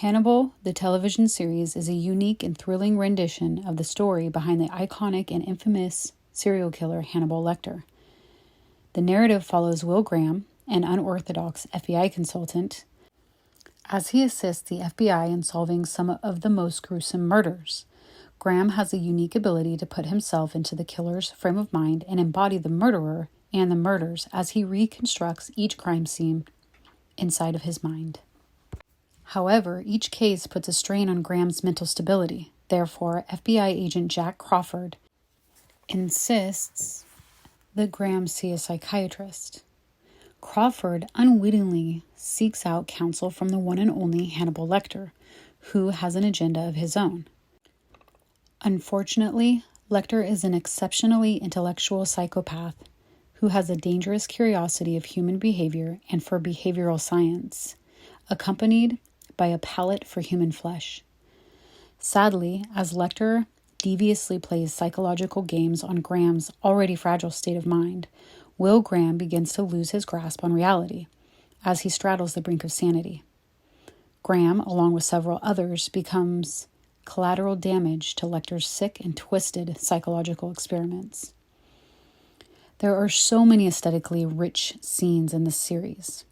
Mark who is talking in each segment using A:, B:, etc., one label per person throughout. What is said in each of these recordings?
A: Hannibal, the television series, is a unique and thrilling rendition of the story behind the iconic and infamous serial killer Hannibal Lecter. The narrative follows Will Graham, an unorthodox FBI consultant, as he assists the FBI in solving some of the most gruesome murders. Graham has a unique ability to put himself into the killer's frame of mind and embody the murderer and the murders as he reconstructs each crime scene inside of his mind. However, each case puts a strain on Graham's mental stability. Therefore, FBI agent Jack Crawford insists that Graham see a psychiatrist. Crawford unwittingly seeks out counsel from the one and only Hannibal Lecter, who has an agenda of his own. Unfortunately, Lecter is an exceptionally intellectual psychopath who has a dangerous curiosity of human behavior and for behavioral science, accompanied by a palate for human flesh. Sadly, as Lecter deviously plays psychological games on Graham's already fragile state of mind, Will Graham begins to lose his grasp on reality as he straddles the brink of sanity. Graham, along with several others, becomes collateral damage to Lecter's sick and twisted psychological experiments. There are so many aesthetically rich scenes in this series.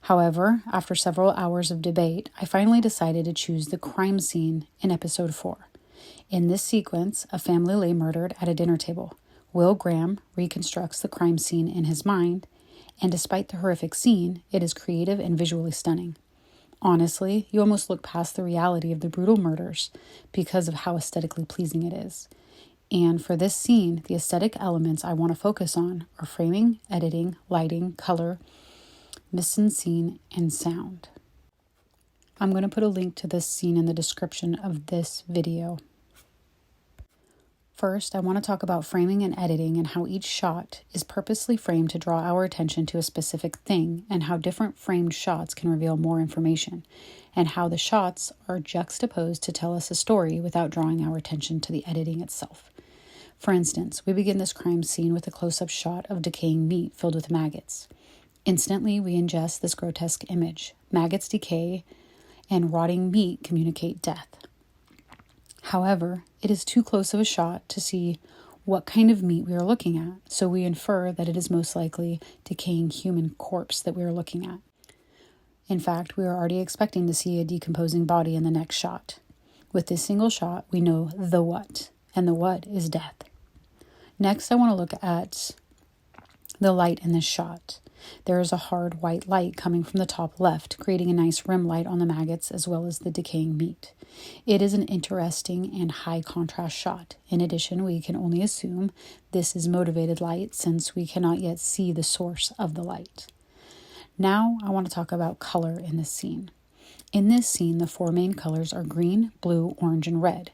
A: However, after several hours of debate, I finally decided to choose the crime scene in episode 4. In this sequence, a family lay murdered at a dinner table. Will Graham reconstructs the crime scene in his mind, and despite the horrific scene, it is creative and visually stunning. Honestly, you almost look past the reality of the brutal murders because of how aesthetically pleasing it is. And for this scene, the aesthetic elements I want to focus on are framing, editing, lighting, color, mise-en-scene, and sound. I'm going to put a link to this scene in the description of this video. First, I want to talk about framing and editing and how each shot is purposely framed to draw our attention to a specific thing, and how different framed shots can reveal more information, and how the shots are juxtaposed to tell us a story without drawing our attention to the editing itself. For instance, we begin this crime scene with a close-up shot of decaying meat filled with maggots. Instantly, we ingest this grotesque image. Maggots decay, and rotting meat communicate death. However, it is too close of a shot to see what kind of meat we are looking at, so we infer that it is most likely decaying human corpse that we are looking at. In fact, we are already expecting to see a decomposing body in the next shot. With this single shot, we know the what, and the what is death. Next, I want to look at the light in this shot. There is a hard white light coming from the top left, creating a nice rim light on the maggots as well as the decaying meat. It is an interesting and high contrast shot. In addition, we can only assume this is motivated light since we cannot yet see the source of the light. Now, I want to talk about color in this scene. In this scene, the 4 main colors are green, blue, orange, and red.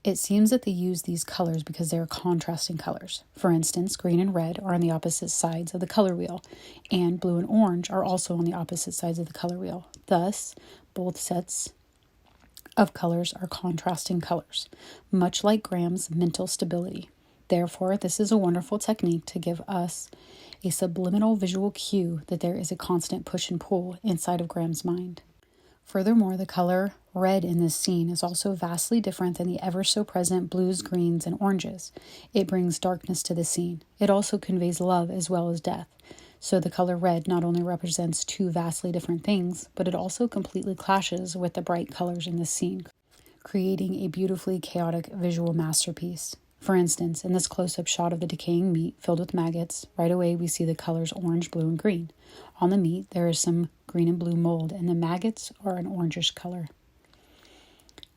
A: It seems that they use these colors because they are contrasting colors. For instance, green and red are on the opposite sides of the color wheel, and blue and orange are also on the opposite sides of the color wheel. Thus, both sets of colors are contrasting colors, much like Graham's mental stability. Therefore, this is a wonderful technique to give us a subliminal visual cue that there is a constant push and pull inside of Graham's mind. Furthermore, the color red in this scene is also vastly different than the ever-so-present blues, greens, and oranges. It brings darkness to the scene. It also conveys love as well as death. So the color red not only represents 2 vastly different things, but it also completely clashes with the bright colors in this scene, creating a beautifully chaotic visual masterpiece. For instance, in this close-up shot of the decaying meat filled with maggots, right away we see the colors orange, blue, and green. On the meat, there is some green and blue mold, and the maggots are an orangish color.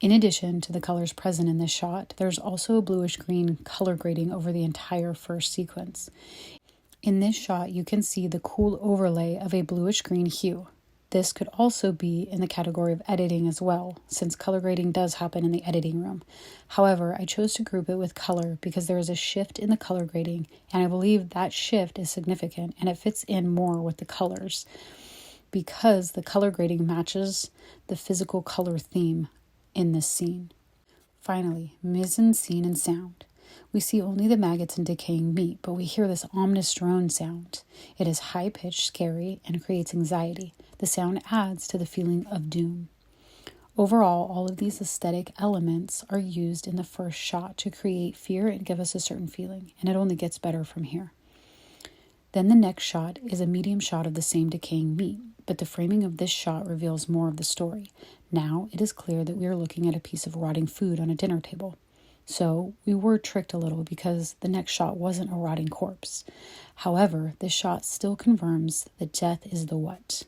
A: In addition to the colors present in this shot, there's also a bluish-green color grading over the entire first sequence. In this shot, you can see the cool overlay of a bluish-green hue. This could also be in the category of editing as well, since color grading does happen in the editing room. However, I chose to group it with color because there is a shift in the color grading, and I believe that shift is significant and it fits in more with the colors because the color grading matches the physical color theme in this scene. Finally, mise-en-scene and sound. We see only the maggots and decaying meat, but we hear this ominous drone sound. It is high-pitched, scary, and creates anxiety. The sound adds to the feeling of doom. Overall, all of these aesthetic elements are used in the first shot to create fear and give us a certain feeling, and it only gets better from here. Then the next shot is a medium shot of the same decaying meat, but the framing of this shot reveals more of the story. Now it is clear that we are looking at a piece of rotting food on a dinner table. So we were tricked a little because the next shot wasn't a rotting corpse. However, this shot still confirms that death is the what.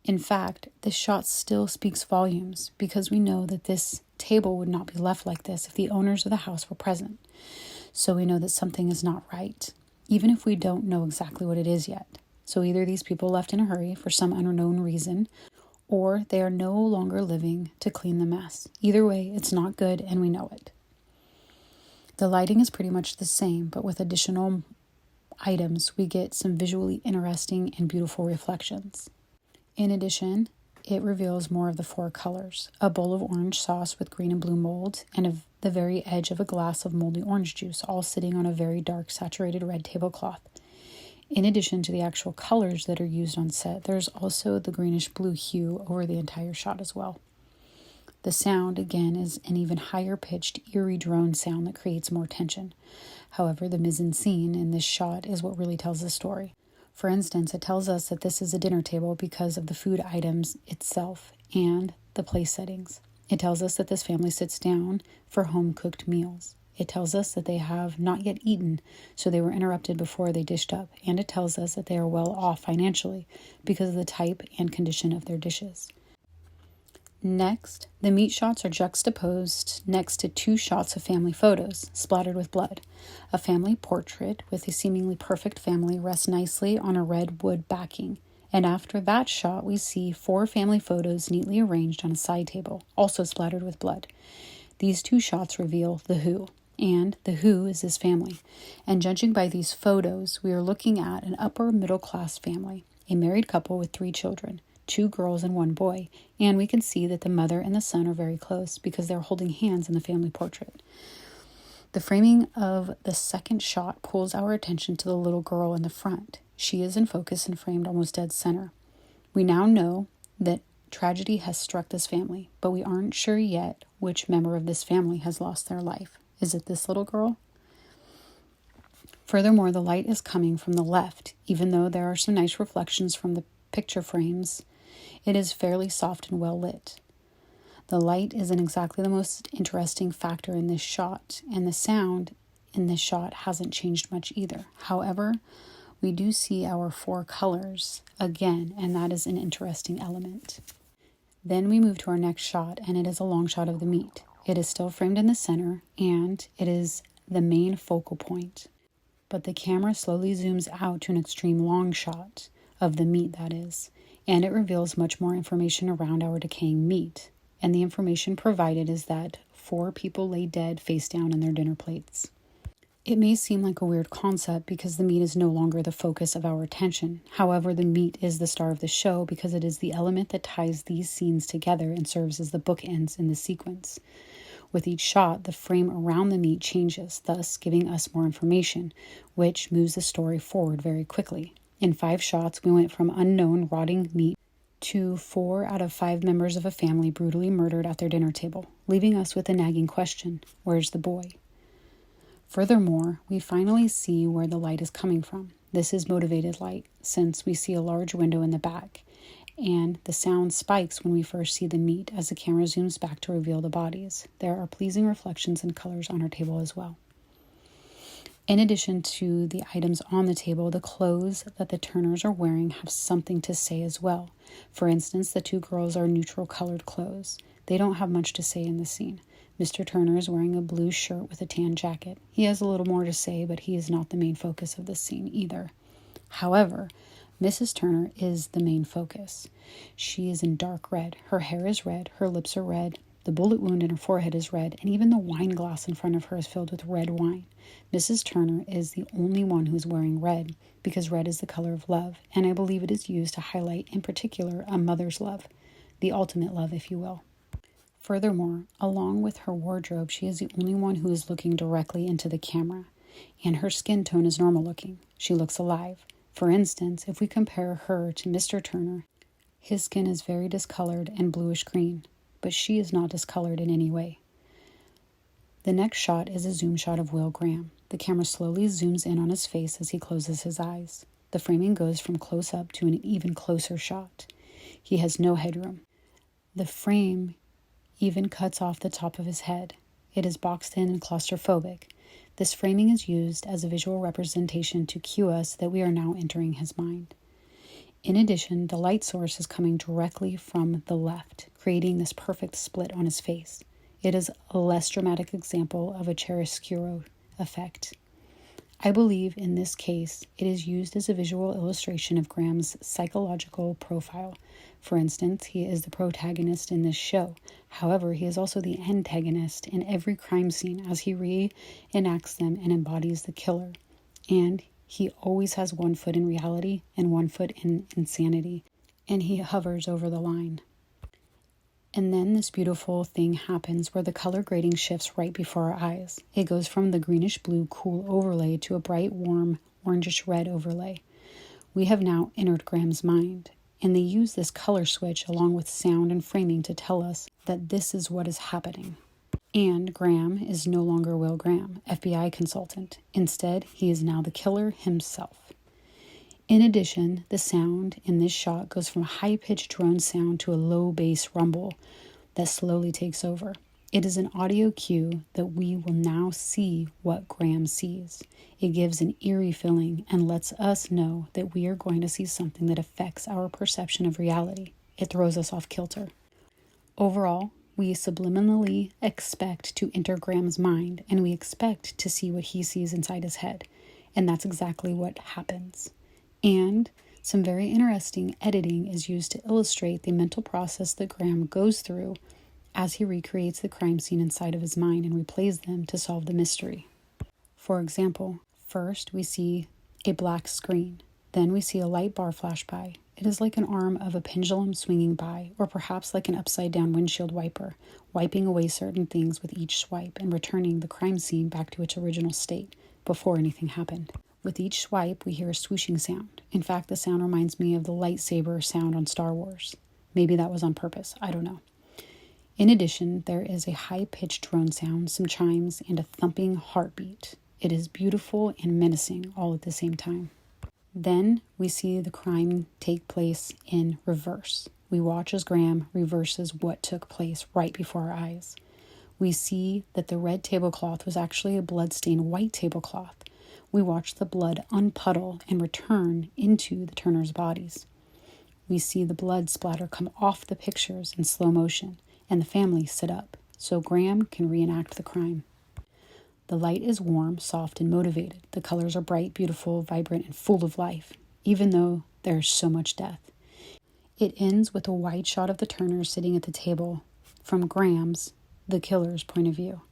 A: In fact, this shot still speaks volumes because we know that this table would not be left like this if the owners of the house were present. So we know that something is not right, even if we don't know exactly what it is yet. So either these people left in a hurry for some unknown reason, or they are no longer living to clean the mess. Either way, it's not good and we know it. The lighting is pretty much the same, but with additional items, we get some visually interesting and beautiful reflections. In addition, it reveals more of the four colors: a bowl of orange sauce with green and blue mold, and the very edge of a glass of moldy orange juice, all sitting on a very dark saturated red tablecloth. In addition to the actual colors that are used on set, there's also the greenish blue hue over the entire shot as well. The sound, again, is an even higher pitched, eerie drone sound that creates more tension. However, the mise-en-scene in this shot is what really tells the story. For instance, it tells us that this is a dinner table because of the food items itself and the place settings. It tells us that this family sits down for home-cooked meals. It tells us that they have not yet eaten, so they were interrupted before they dished up. And it tells us that they are well off financially because of the type and condition of their dishes. Next, the meat shots are juxtaposed next to two shots of family photos, splattered with blood. A family portrait with a seemingly perfect family rests nicely on a red wood backing. And after that shot, we see four family photos neatly arranged on a side table, also splattered with blood. These two shots reveal the who, and the who is this family. And judging by these photos, we are looking at an upper middle class family, a married couple with 3 children. 2 girls and 1 boy, and we can see that the mother and the son are very close because they're holding hands in the family portrait. The framing of the second shot pulls our attention to the little girl in the front. She is in focus and framed almost dead center. We now know that tragedy has struck this family, but we aren't sure yet which member of this family has lost their life. Is it this little girl? Furthermore, the light is coming from the left, even though there are some nice reflections from the picture frames. It is fairly soft and well lit. The light isn't exactly the most interesting factor in this shot, and the sound in this shot hasn't changed much either. However, we do see our 4 colors again, and that is an interesting element. Then we move to our next shot, and it is a long shot of the meat. It is still framed in the center, and it is the main focal point. But the camera slowly zooms out to an extreme long shot of the meat, that is, and it reveals much more information around our decaying meat. And the information provided is that 4 people lay dead face down in their dinner plates. It may seem like a weird concept because the meat is no longer the focus of our attention. However, the meat is the star of the show because it is the element that ties these scenes together and serves as the bookends in the sequence. With each shot, the frame around the meat changes, thus giving us more information, which moves the story forward very quickly. In 5 shots, we went from unknown rotting meat to 4 out of 5 members of a family brutally murdered at their dinner table, leaving us with a nagging question: where's the boy? Furthermore, we finally see where the light is coming from. This is motivated light, since we see a large window in the back, and the sound spikes when we first see the meat as the camera zooms back to reveal the bodies. There are pleasing reflections and colors on our table as well. In addition to the items on the table, the clothes that the Turners are wearing have something to say as well. For instance, the 2 girls are neutral colored clothes. They don't have much to say in the scene. Mr. Turner is wearing a blue shirt with a tan jacket. He has a little more to say, but he is not the main focus of this scene either. However, Mrs. Turner is the main focus. She is in dark red. Her hair is red, her lips are red, the bullet wound in her forehead is red, and even the wine glass in front of her is filled with red wine. Mrs. Turner is the only one who is wearing red, because red is the color of love, and I believe it is used to highlight, in particular, a mother's love, the ultimate love, if you will. Furthermore, along with her wardrobe, she is the only one who is looking directly into the camera, and her skin tone is normal looking. She looks alive. For instance, if we compare her to Mr. Turner, his skin is very discolored and bluish green, but she is not discolored in any way. The next shot is a zoom shot of Will Graham. The camera slowly zooms in on his face as he closes his eyes. The framing goes from close up to an even closer shot. He has no headroom. The frame even cuts off the top of his head. It is boxed in and claustrophobic. This framing is used as a visual representation to cue us that we are now entering his mind. In addition, the light source is coming directly from the left, creating this perfect split on his face. It is a less dramatic example of a chiaroscuro effect. I believe in this case, it is used as a visual illustration of Graham's psychological profile. For instance, he is the protagonist in this show. However, he is also the antagonist in every crime scene as he reenacts them and embodies the killer. And he always has one foot in reality and one foot in insanity, and he hovers over the line. And then this beautiful thing happens where the color grading shifts right before our eyes. It goes from the greenish blue cool overlay to a bright warm orangish red overlay. We have now entered Graham's mind, and they use this color switch along with sound and framing to tell us that this is what is happening. And Graham is no longer Will Graham, FBI consultant. Instead, he is now the killer himself. In addition, the sound in this shot goes from a high-pitched drone sound to a low bass rumble that slowly takes over. It is an audio cue that we will now see what Graham sees. It gives an eerie feeling and lets us know that we are going to see something that affects our perception of reality. It throws us off kilter. Overall, we subliminally expect to enter Graham's mind, and we expect to see what he sees inside his head. And that's exactly what happens. And some very interesting editing is used to illustrate the mental process that Graham goes through as he recreates the crime scene inside of his mind and replays them to solve the mystery. For example, first we see a black screen. Then we see a light bar flash by. It is like an arm of a pendulum swinging by, or perhaps like an upside-down windshield wiper, wiping away certain things with each swipe and returning the crime scene back to its original state before anything happened. With each swipe, we hear a swooshing sound. In fact, the sound reminds me of the lightsaber sound on Star Wars. Maybe that was on purpose. I don't know. In addition, there is a high-pitched drone sound, some chimes, and a thumping heartbeat. It is beautiful and menacing all at the same time. Then we see the crime take place in reverse. We watch as Graham reverses what took place right before our eyes. We see that the red tablecloth was actually a blood-stained white tablecloth. We watch the blood unpuddle and return into the Turners' bodies. We see the blood splatter come off the pictures in slow motion, and the family sit up, so Graham can reenact the crime. The light is warm, soft, and motivated. The colors are bright, beautiful, vibrant, and full of life, even though there is so much death. It ends with a wide shot of the Turners sitting at the table from Graham's, the killer's, point of view.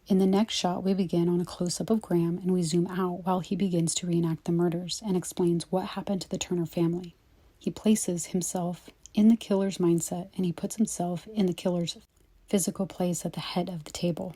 A: In the next shot, we begin on a close-up of Graham, and we zoom out while he begins to reenact the murders and explains what happened to the Turner family. He places himself in the killer's mindset, and he puts himself in the killer's physical place at the head of the table.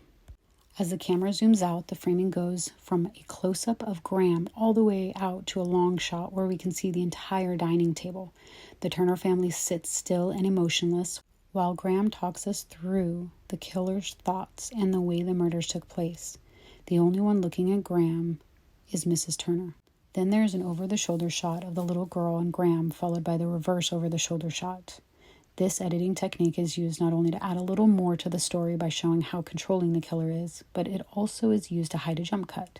A: As the camera zooms out, the framing goes from a close-up of Graham all the way out to a long shot where we can see the entire dining table. The Turner family sits still and emotionless while Graham talks us through the killer's thoughts and the way the murders took place. The only one looking at Graham is Mrs. Turner. Then there's an over-the-shoulder shot of the little girl and Graham, followed by the reverse over-the-shoulder shot. This editing technique is used not only to add a little more to the story by showing how controlling the killer is, but it also is used to hide a jump cut.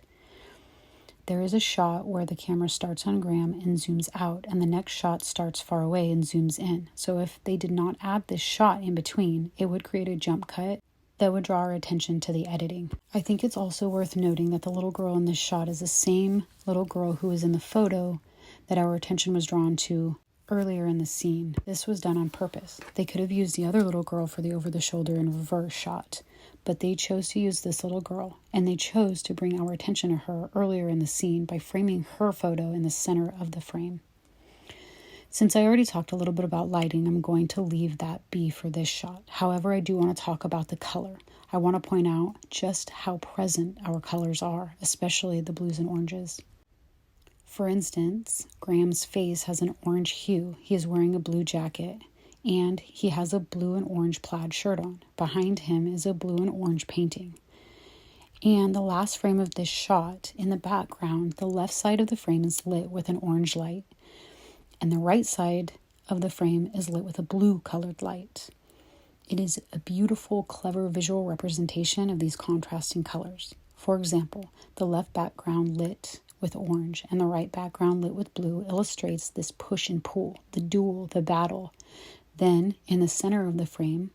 A: There is a shot where the camera starts on Graham and zooms out, and the next shot starts far away and zooms in. So if they did not add this shot in between, it would create a jump cut that would draw our attention to the editing. I think it's also worth noting that the little girl in this shot is the same little girl who was in the photo that our attention was drawn to earlier in the scene. This was done on purpose. They could have used the other little girl for the over-the-shoulder and reverse shot, but they chose to use this little girl, and they chose to bring our attention to her earlier in the scene by framing her photo in the center of the frame. Since I already talked a little bit about lighting, I'm going to leave that be for this shot. However, I do want to talk about the color. I want to point out just how present our colors are, especially the blues and oranges. For instance, Graham's face has an orange hue. He is wearing a blue jacket, and he has a blue and orange plaid shirt on. Behind him is a blue and orange painting. And the last frame of this shot, in the background, the left side of the frame is lit with an orange light, and the right side of the frame is lit with a blue colored light. It is a beautiful, clever visual representation of these contrasting colors. For example, the left background lit with orange and the right background lit with blue illustrates this push and pull, the duel, the battle. Then, in the center of the frame,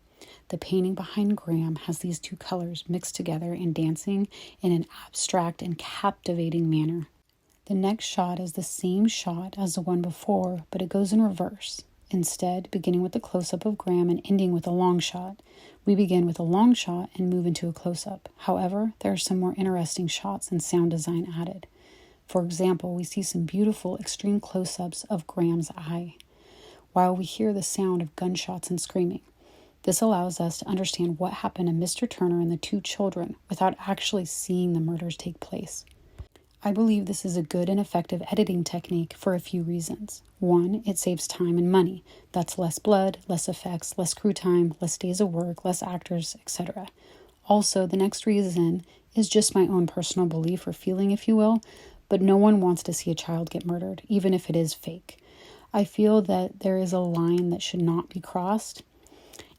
A: the painting behind Graham has these two colors mixed together and dancing in an abstract and captivating manner. The next shot is the same shot as the one before, but it goes in reverse. Instead, beginning with a close-up of Graham and ending with a long shot. We begin with a long shot and move into a close-up. However, there are some more interesting shots and sound design added. For example, we see some beautiful extreme close-ups of Graham's eye, while we hear the sound of gunshots and screaming. This allows us to understand what happened to Mr. Turner and the two children without actually seeing the murders take place. I believe this is a good and effective editing technique for a few reasons. One, it saves time and money. That's less blood, less effects, less crew time, less days of work, less actors, etc. Also, the next reason is just my own personal belief or feeling, if you will, but no one wants to see a child get murdered, even if it is fake. I feel that there is a line that should not be crossed,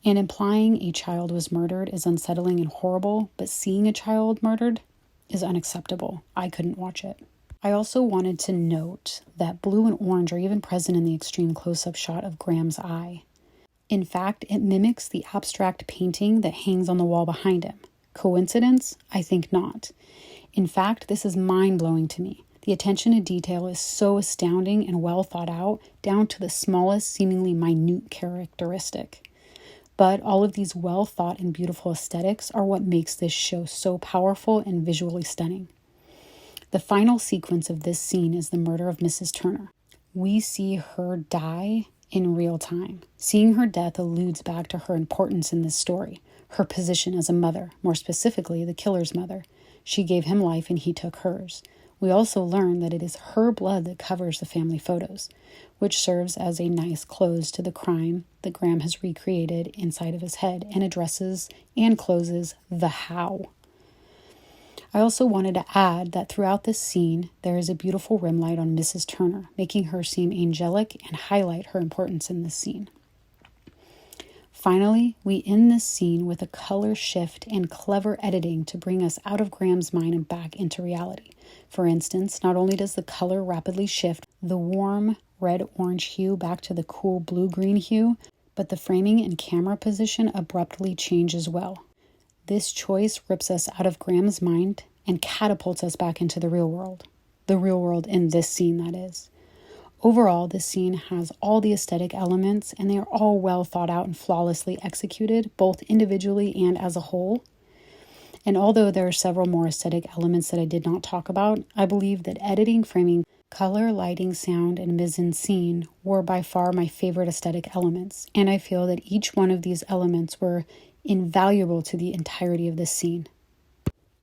A: and implying a child was murdered is unsettling and horrible, but seeing a child murdered is unacceptable. I couldn't watch it. I also wanted to note that blue and orange are even present in the extreme close-up shot of Graham's eye. In fact, it mimics the abstract painting that hangs on the wall behind him. Coincidence? I think not. In fact, this is mind-blowing to me. The attention to detail is so astounding and well thought out, down to the smallest, seemingly minute characteristic. But all of these well thought and beautiful aesthetics are what makes this show so powerful and visually stunning. The final sequence of this scene is the murder of Mrs. Turner. We see her die in real time. Seeing her death alludes back to her importance in this story, her position as a mother, more specifically the killer's mother. She gave him life and he took hers. We also learn that it is her blood that covers the family photos, which serves as a nice close to the crime that Graham has recreated inside of his head and addresses and closes the how. I also wanted to add that throughout this scene, there is a beautiful rim light on Mrs. Turner, making her seem angelic and highlight her importance in this scene. Finally, we end this scene with a color shift and clever editing to bring us out of Graham's mind and back into reality. For instance, not only does the color rapidly shift the warm red-orange hue back to the cool blue-green hue, but the framing and camera position abruptly change as well. This choice rips us out of Graham's mind and catapults us back into the real world. The real world in this scene, that is. Overall, this scene has all the aesthetic elements, and they are all well thought out and flawlessly executed, both individually and as a whole. And although there are several more aesthetic elements that I did not talk about, I believe that editing, framing, color, lighting, sound, and mise-en-scene were by far my favorite aesthetic elements, and I feel that each one of these elements were invaluable to the entirety of this scene.